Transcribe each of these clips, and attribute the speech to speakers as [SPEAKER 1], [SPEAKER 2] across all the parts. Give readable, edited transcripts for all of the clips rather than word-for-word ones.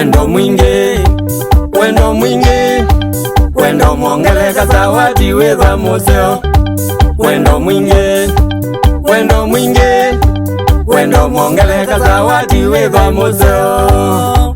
[SPEAKER 1] wendo mwingi, wendo mwingi, wendo mongeleka zawadi wetha museo. Wendo mwingi, wendo mwingi, wendo mongeleka zawadi wetha museo.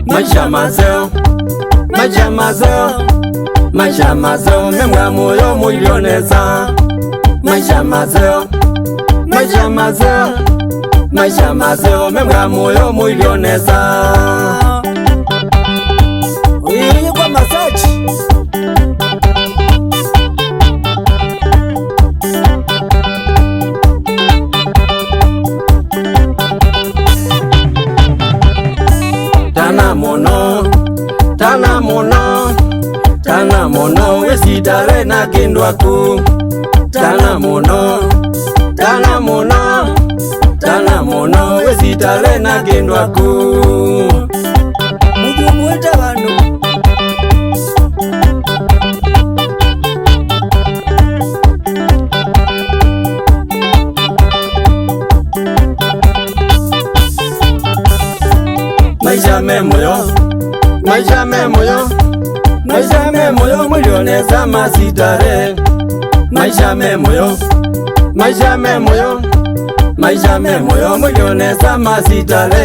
[SPEAKER 1] Maisha mazeo, maisha mazeo, maisha mazeo, memwa moyo mulioneza. Maisha mazeo, maisha mazeo, maisha mazeo, memwa moyo mulioneza. Uye kwa masaji tana mono, tana mono, tana mono, wesidare na kindwaku. Tana mono, tana mono, tana mono, wesidare na kindwaku. Mujumuita bandu maisha memoyo, maisha memoyo, maisha memoyo, mulioneza masitare. Maisha memoyo, maisha memoyo, maisha memoyo, mulioneza masitare.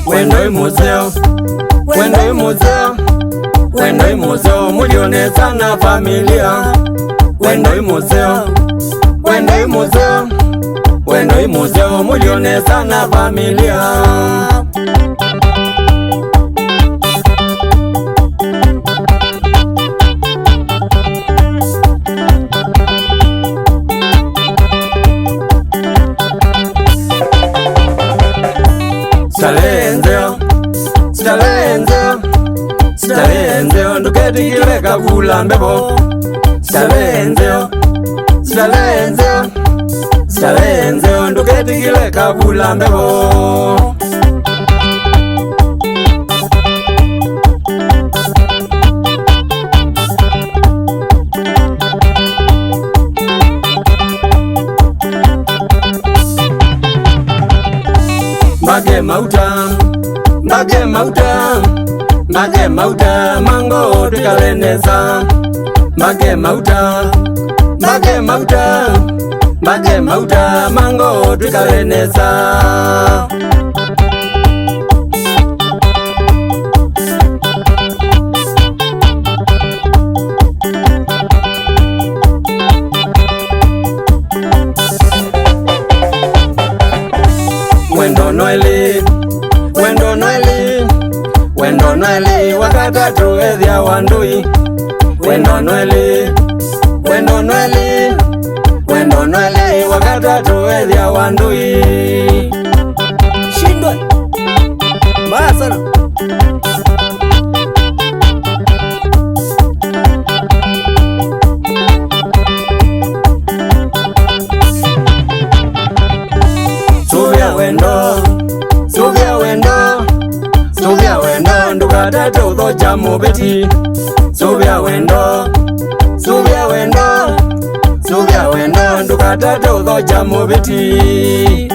[SPEAKER 1] Wendo museo, wendo museo, wendo museo, mulioneza na familia. Wendo museo, wendo museo, wendo museo, mulioneza na familia. Stalenzeo, stalenzeo, stalenzeo, nduketikile kabula mbebo. Stalenzeo, stalenzeo, stalenzeo, nduketikile kabula mbebo. Mbage mauta, mbage mauta, mbage mauta, mango tukaleneza. Mbage mauta, mbage mauta, mbage mauta, mango tukaleneza. Wendo noeli, wendo noeli, wendo noeli, wakatatu ethia wandui. Wendo noeli, wendo noeli, wendo noeli, wakatatu ethia wandui. Shindwe mbaya sana. Subia wendo, subia wendo, subia wendo, ndukatatu uthocha mubeti. Subia wendo, subia wendo, subia wendo, ndukatatu uthocha mubeti.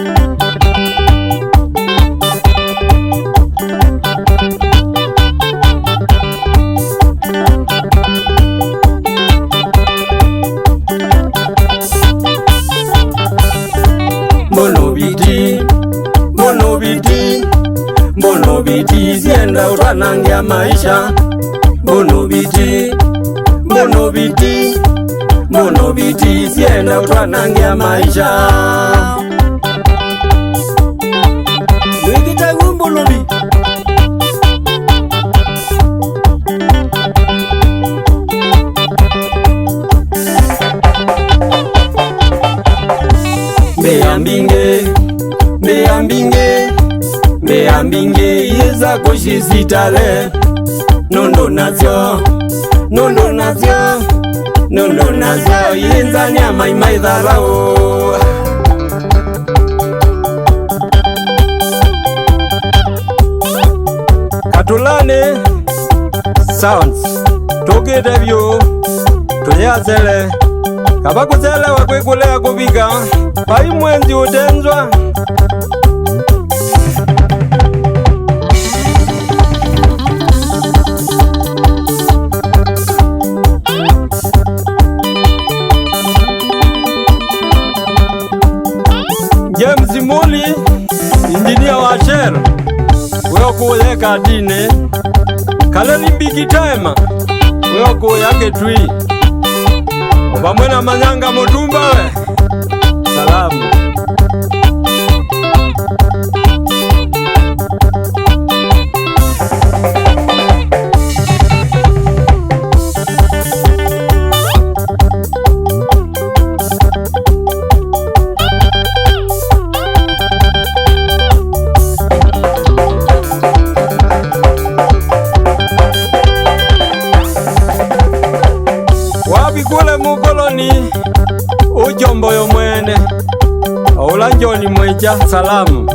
[SPEAKER 1] Monobiti, monobiti, monobiti, sienda utwanangia maisha. Monobiti, monobiti, monobiti, sienda utwanangia maisha. Nikita wumbo lobi Meambinge, meambinge, meambinge, yeza koshi isitale nundu nazyo nundu nazyo nundu nazyo yinzania maimaithalao Katulani Sounds tukite vyu tuyazele kaba kuzelewa kwikulea kuvika pai mwenzi utenzwa James Muli injinia wa Sher weo kuyeka dine Kaleli Bigi Time weo kuyake tui Obamwena Manyanga Mutumba we salamu Wabikule mukoloni ujombo yo mwene Ola njoni mweja salamu